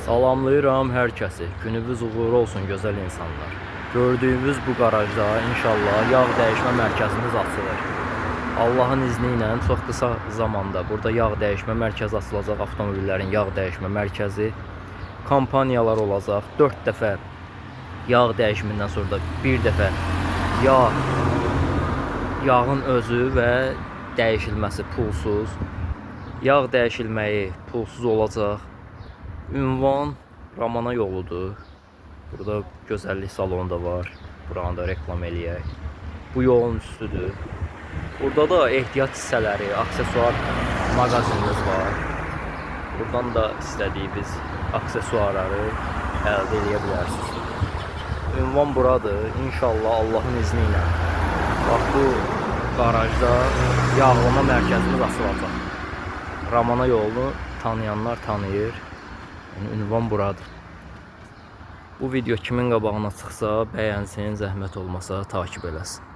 Salamlayıram hər kəsi. Gününüz uğurlu olsun gözəl insanlar. Gördüyünüz bu qarajda inşallah yağ dəyişmə mərkəzimiz açılır. Allahın izni ilə çox qısa zamanda burada yağ dəyişmə mərkəzi açılacaq. Avtomobillərin yağ dəyişmə mərkəzi, kampaniyalar olacaq. 4 dəfə yağ dəyişimindən sonra da bir dəfə yağın özü və dəyişilməsi pulsuz. Yağ dəyişilməyi pulsuz olacaq. Ünvan Ramana yoludur. Burada gözəllik salonu da var. Buranı da reklam eləyək. Bu yolun üstüdür. Burada da ehtiyat hissələri, aksesuar mağazinimiz var. Buradan da istədiyiniz aksesuarları əldə edə bilərsiniz. Ünvan buradır. İnşallah Allahın izni ilə bax bu qarajda yağlama mərkəzimiz açılacaq. Ramana yolunu tanıyanlar tanıyır. Yəni, ünvan buradır. Bu video kimin qabağına çıxsa bəyənsin, zəhmət olmasa takip eləsin.